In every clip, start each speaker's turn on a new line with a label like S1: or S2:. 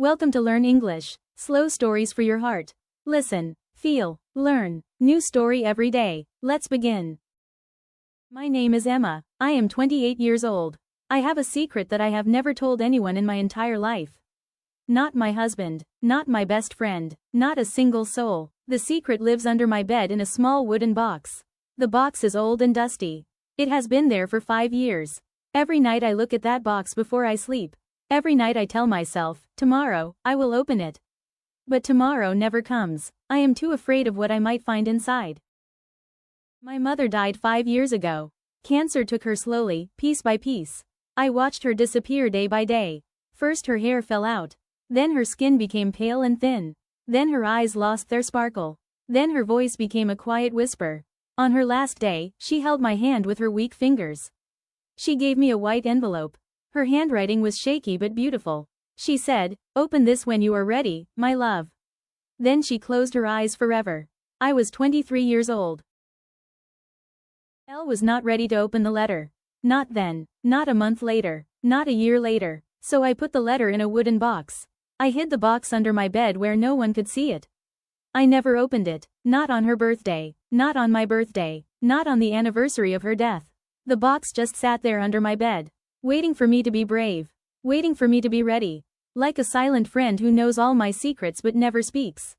S1: Welcome to Learn English. Slow stories for your heart. Listen, feel, learn. New story every day. Let's begin. My name is Emma. I am 28 years old. I have a secret that I have never told anyone in my entire life. Not my husband, not my best friend, not a single soul. The secret lives under my bed in a small wooden box. The box is old and dusty. It has been there for 5 years. Every night I look at that box before I sleep. Every night I tell myself, tomorrow, I will open it. But tomorrow never comes. I am too afraid of what I might find inside. My mother died 5 years ago. Cancer took her slowly, piece by piece. I watched her disappear day by day. First her hair fell out. Then her skin became pale and thin. Then her eyes lost their sparkle. Then her voice became a quiet whisper. On her last day, she held my hand with her weak fingers. She gave me a white envelope. Her handwriting was shaky but beautiful. She said, "Open this when you are ready, my love." Then she closed her eyes forever. I was 23 years old. Elle was not ready to open the letter. Not then, not a month later, not a year later. So I put the letter in a wooden box. I hid the box under my bed where no one could see it. I never opened it, not on her birthday, not on my birthday, not on the anniversary of her death. The box just sat there under my bed, waiting for me to be brave, waiting for me to be ready, like a silent friend who knows all my secrets but never speaks.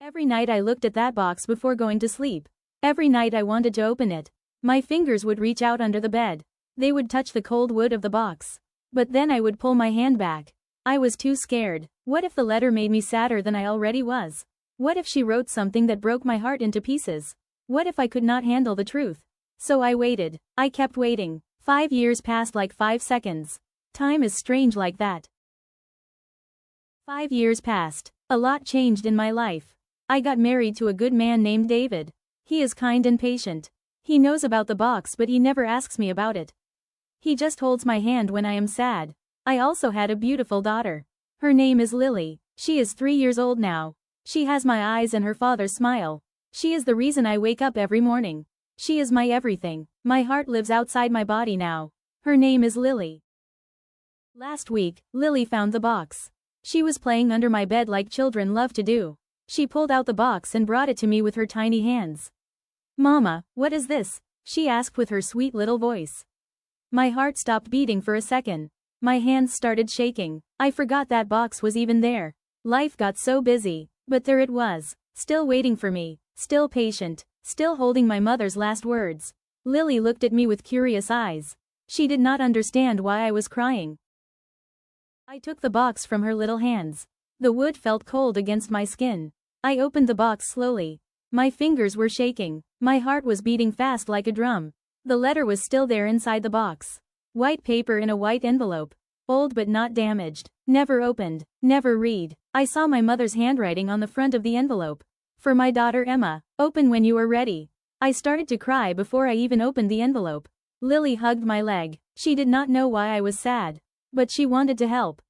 S1: Every night I looked at that box before going to sleep. Every night I wanted to open it. My fingers would reach out under the bed. They would touch the cold wood of the box. But then I would pull my hand back. I was too scared. What if the letter made me sadder than I already was? What if she wrote something that broke my heart into pieces? What if I could not handle the truth? So I waited. I kept waiting. 5 years passed like 5 seconds. Time is strange like that. 5 years passed. A lot changed in my life. I got married to a good man named David. He is kind and patient. He knows about the box but he never asks me about it. He just holds my hand when I am sad. I also had a beautiful daughter. Her name is Lily. She is 3 years old now. She has my eyes and her father's smile. She is the reason I wake up every morning. She is my everything. My heart lives outside my body now. Her name is Lily. Last week, Lily found the box. She was playing under my bed like children love to do. She pulled out the box and brought it to me with her tiny hands. "Mama, what is this?" she asked with her sweet little voice. My heart stopped beating for a second. My hands started shaking. I forgot that box was even there. Life got so busy, but there it was, still waiting for me, still patient, still holding my mother's last words. Lily looked at me with curious eyes. She did not understand why I was crying. I took the box from her little hands. The wood felt cold against my skin. I opened the box slowly. My fingers were shaking. My heart was beating fast like a drum. The letter was still there inside the box. White paper in a white envelope. Old but not damaged. Never opened. Never read. I saw my mother's handwriting on the front of the envelope. For my daughter Emma. Open when you are ready. I started to cry before I even opened the envelope. Lily hugged my leg. She did not know why I was sad. But she wanted to help.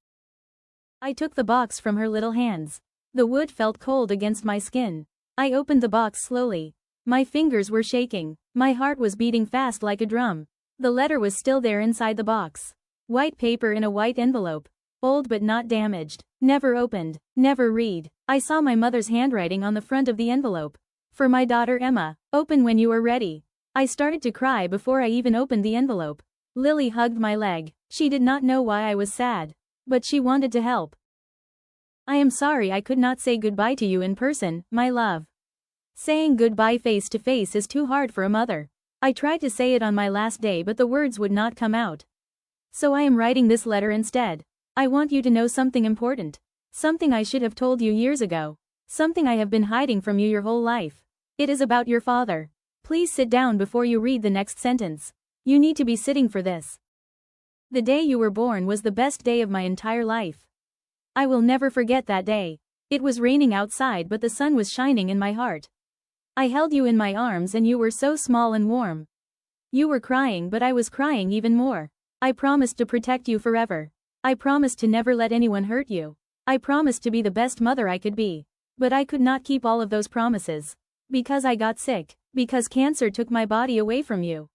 S1: I took the box from her little hands. The wood felt cold against my skin. I opened the box slowly. My fingers were shaking. My heart was beating fast like a drum. The letter was still there inside the box. White paper in a white envelope. Old but not damaged. Never opened. Never read. I saw my mother's handwriting on the front of the envelope. For my daughter Emma. Open when you are ready. I started to cry before I even opened the envelope. Lily hugged my leg. She did not know why I was sad. But she wanted to help. I am sorry I could not say goodbye to you in person, my love. Saying goodbye face to face is too hard for a mother. I tried to say it on my last day but the words would not come out. So I am writing this letter instead. I want you to know something important. Something I should have told you years ago. Something I have been hiding from you your whole life. It is about your father. Please sit down before you read the next sentence. You need to be sitting for this. The day you were born was the best day of my entire life. I will never forget that day. It was raining outside but the sun was shining in my heart. I held you in my arms and you were so small and warm. You were crying but I was crying even more. I promised to protect you forever. I promised to never let anyone hurt you. I promised to be the best mother I could be. But I could not keep all of those promises. Because I got sick. Because cancer took my body away from you.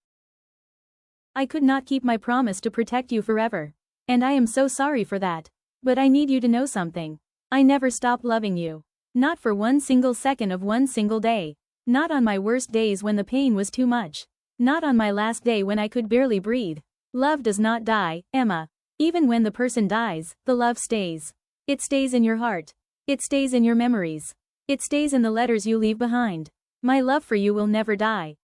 S1: I could not keep my promise to protect you forever. And I am so sorry for that. But I need you to know something. I never stopped loving you. Not for one single second of one single day. Not on my worst days when the pain was too much. Not on my last day when I could barely breathe. Love does not die, Emma. Even when the person dies, the love stays. It stays in your heart. It stays in your memories. It stays in the letters you leave behind. My love for you will never die.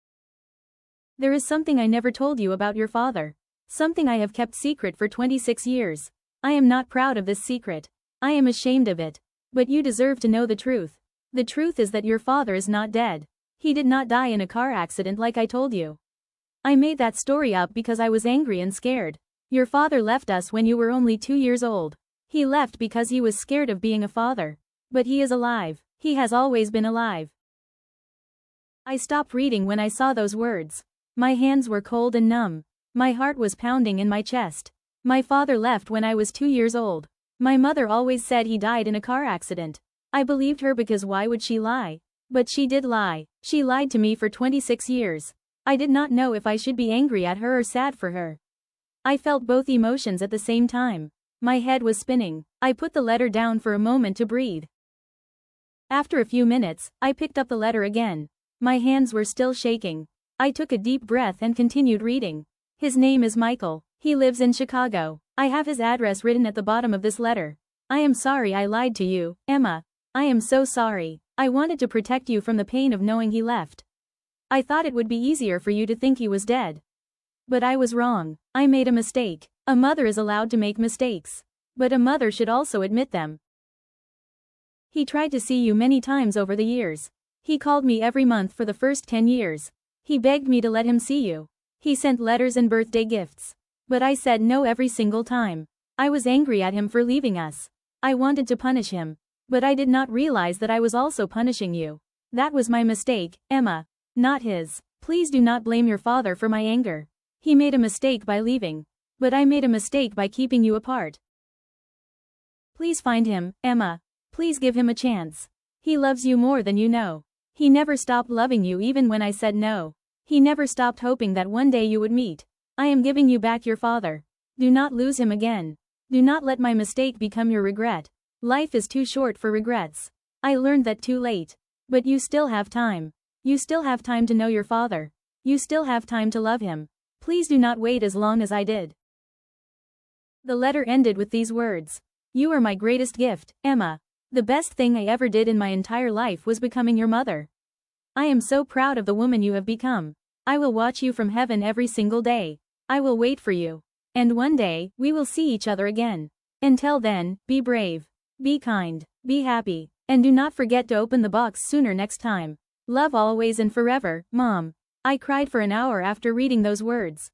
S1: There is something I never told you about your father. Something I have kept secret for 26 years. I am not proud of this secret. I am ashamed of it. But you deserve to know the truth. The truth is that your father is not dead. He did not die in a car accident like I told you. I made that story up because I was angry and scared. Your father left us when you were only 2 years old. He left because he was scared of being a father. But he is alive. He has always been alive. I stopped reading when I saw those words. My hands were cold and numb. My heart was pounding in my chest. My father left when I was 2 years old. My mother always said he died in a car accident. I believed her because why would she lie? But she did lie. She lied to me for 26 years. I did not know if I should be angry at her or sad for her. I felt both emotions at the same time. My head was spinning. I put the letter down for a moment to breathe. After a few minutes, I picked up the letter again. My hands were still shaking. I took a deep breath and continued reading. His name is Michael. He lives in Chicago. I have his address written at the bottom of this letter. I am sorry I lied to you, Emma. I am so sorry. I wanted to protect you from the pain of knowing he left. I thought it would be easier for you to think he was dead. But I was wrong. I made a mistake. A mother is allowed to make mistakes. But a mother should also admit them. He tried to see you many times over the years. He called me every month for the first 10 years. He begged me to let him see you. He sent letters and birthday gifts. But I said no every single time. I was angry at him for leaving us. I wanted to punish him. But I did not realize that I was also punishing you. That was my mistake, Emma. Not his. Please do not blame your father for my anger. He made a mistake by leaving. But I made a mistake by keeping you apart. Please find him, Emma. Please give him a chance. He loves you more than you know. He never stopped loving you even when I said no. He never stopped hoping that one day you would meet. I am giving you back your father. Do not lose him again. Do not let my mistake become your regret. Life is too short for regrets. I learned that too late. But you still have time. You still have time to know your father. You still have time to love him. Please do not wait as long as I did. The letter ended with these words. You are my greatest gift, Emma. The best thing I ever did in my entire life was becoming your mother. I am so proud of the woman you have become. I will watch you from heaven every single day. I will wait for you. And one day, we will see each other again. Until then, be brave. Be kind. Be happy. And do not forget to open the box sooner next time. Love always and forever, Mom. I cried for an hour after reading those words.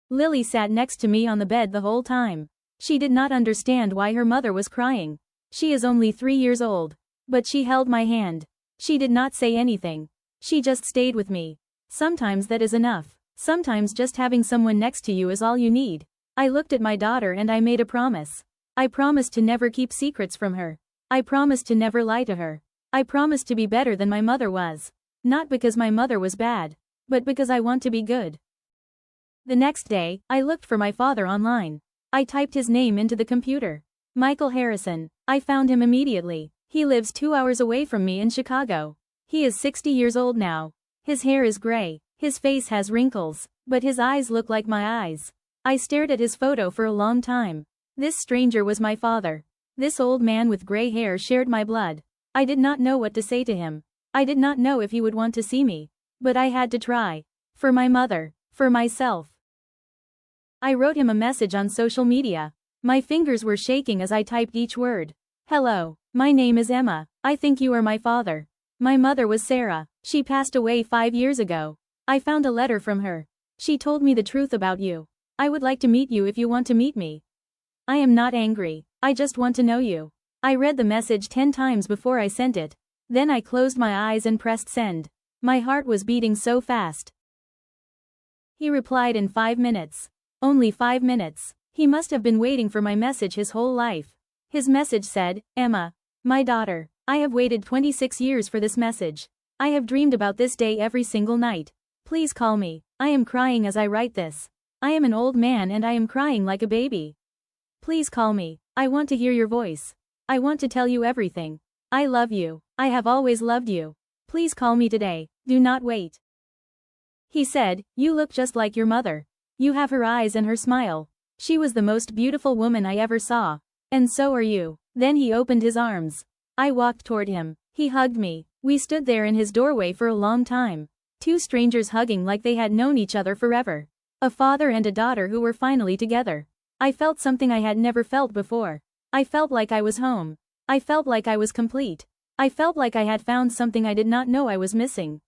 S1: Lily sat next to me on the bed the whole time. She did not understand why her mother was crying. She is only 3 years old. But she held my hand. She did not say anything. She just stayed with me. Sometimes that is enough. Sometimes just having someone next to you is all you need. I looked at my daughter and I made a promise. I promised to never keep secrets from her. I promised to never lie to her. I promised to be better than my mother was. Not because my mother was bad, but because I want to be good. The next day, I looked for my father online. I typed his name into the computer. Michael Harrison. I found him immediately. He lives 2 hours away from me in Chicago. He is 60 years old now. His hair is gray. His face has wrinkles, but his eyes look like my eyes. I stared at his photo for a long time. This stranger was my father. This old man with gray hair shared my blood. I did not know what to say to him. I did not know if he would want to see me. But I had to try. For my mother. For myself. I wrote him a message on social media. My fingers were shaking as I typed each word. Hello. My name is Emma. I think you are my father. My mother was Sarah. She passed away 5 years ago. I found a letter from her. She told me the truth about you. I would like to meet you if you want to meet me. I am not angry. I just want to know you. I read the message 10 times before I sent it. Then I closed my eyes and pressed send. My heart was beating so fast. He replied in 5 minutes. Only 5 minutes. He must have been waiting for my message his whole life. His message said, Emma, my daughter, I have waited 26 years for this message. I have dreamed about this day every single night. Please call me. I am crying as I write this. I am an old man and I am crying like a baby. Please call me. I want to hear your voice. I want to tell you everything. I love you. I have always loved you. Please call me today. Do not wait. He said, you look just like your mother. You have her eyes and her smile. She was the most beautiful woman I ever saw. And so are you. Then he opened his arms. I walked toward him. He hugged me. We stood there in his doorway for a long time. Two strangers hugging like they had known each other forever. A father and a daughter who were finally together. I felt something I had never felt before. I felt like I was home. I felt like I was complete. I felt like I had found something I did not know I was missing.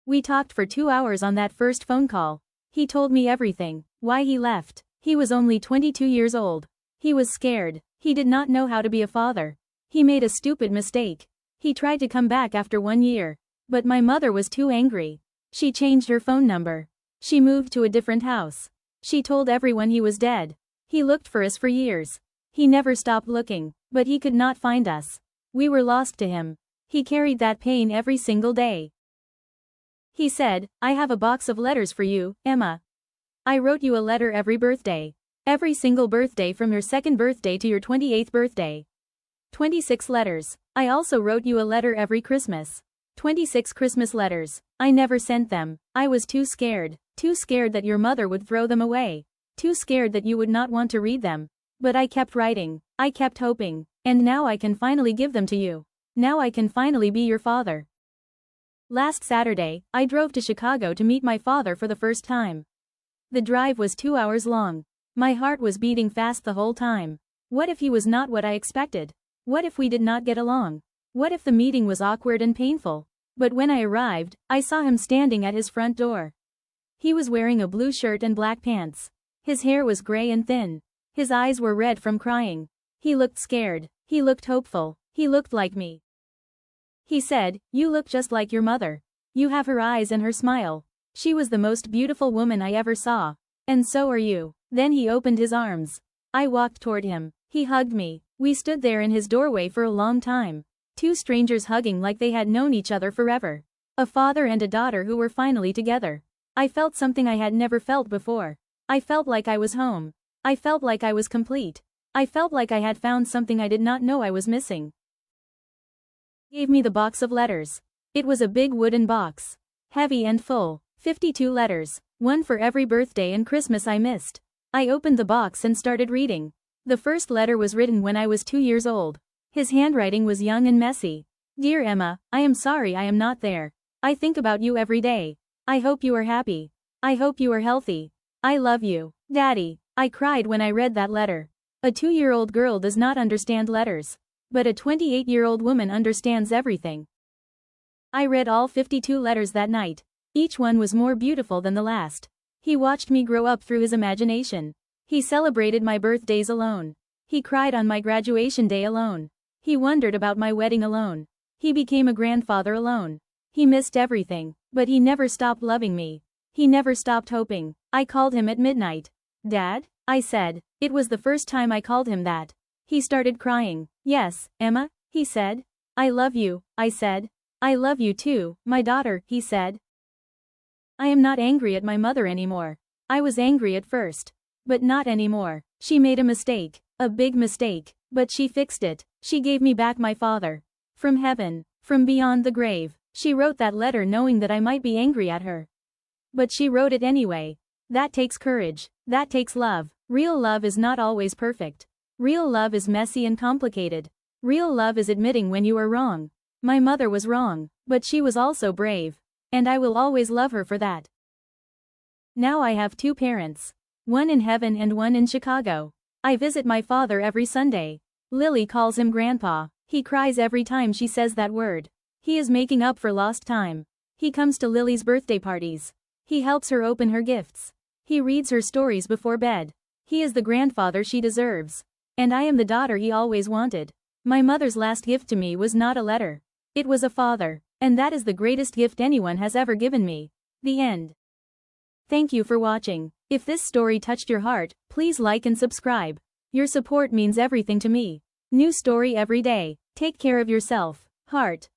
S1: We talked for 2 hours on that first phone call. He told me everything, why he left. He was only 22 years old. He was scared. He did not know how to be a father. He made a stupid mistake. He tried to come back after 1 year. But my mother was too angry. She changed her phone number. She moved to a different house. She told everyone he was dead. He looked for us for years. He never stopped looking, but he could not find us. We were lost to him. He carried that pain every single day. He said, I have a box of letters for you, Emma. I wrote you a letter every birthday. Every single birthday from your 2nd birthday to your 28th birthday. 26 letters. I also wrote you a letter every Christmas. 26 Christmas letters. I never sent them. I was too scared. Too scared that your mother would throw them away. Too scared that you would not want to read them. But I kept writing. I kept hoping. And now I can finally give them to you. Now I can finally be your father. Last Saturday, I drove to Chicago to meet my father for the first time. The drive was 2 hours long. My heart was beating fast the whole time. What if he was not what I expected? What if we did not get along? What if the meeting was awkward and painful? But when I arrived, I saw him standing at his front door. He was wearing a blue shirt and black pants. His hair was gray and thin. His eyes were red from crying. He looked scared. He looked hopeful. He looked like me. He said, you look just like your mother. You have her eyes and her smile. She was the most beautiful woman I ever saw. And so are you. Then he opened his arms. I walked toward him. He hugged me. We stood there in his doorway for a long time. Two strangers hugging like they had known each other forever. A father and a daughter who were finally together. I felt something I had never felt before. I felt like I was home. I felt like I was complete. I felt like I had found something I did not know I was missing. He gave me the box of letters. It was a big wooden box. Heavy and full. 52 letters. One for every birthday and Christmas I missed. I opened the box and started reading. The first letter was written when I was 2 years old. His handwriting was young and messy. Dear Emma, I am sorry I am not there. I think about you every day. I hope you are happy. I hope you are healthy. I love you, Daddy. I cried when I read that letter. A 2-year-old girl does not understand letters. But a 28-year-old woman understands everything. I read all 52 letters that night. Each one was more beautiful than the last. He watched me grow up through his imagination. He celebrated my birthdays alone. He cried on my graduation day alone. He wondered about my wedding alone. He became a grandfather alone. He missed everything, but he never stopped loving me. He never stopped hoping. I called him at midnight. Dad? I said. It was the first time I called him that. He started crying. Yes, Emma, he said. I love you, I said. I love you too, my daughter, he said. I am not angry at my mother anymore. I was angry at first. But not anymore. She made a mistake. A big mistake. But she fixed it. She gave me back my father. From heaven. From beyond the grave. She wrote that letter knowing that I might be angry at her. But she wrote it anyway. That takes courage. That takes love. Real love is not always perfect. Real love is messy and complicated. Real love is admitting when you are wrong. My mother was wrong, but she was also brave. And I will always love her for that. Now I have 2 parents. One in heaven and one in Chicago. I visit my father every Sunday. Lily calls him Grandpa. He cries every time she says that word. He is making up for lost time. He comes to Lily's birthday parties. He helps her open her gifts. He reads her stories before bed. He is the grandfather she deserves. And I am the daughter he always wanted. My mother's last gift to me was not a letter. It was a father. And that is the greatest gift anyone has ever given me. The end. Thank you for watching. If this story touched your heart, please like and subscribe. Your support means everything to me. New story every day. Take care of yourself. Heart.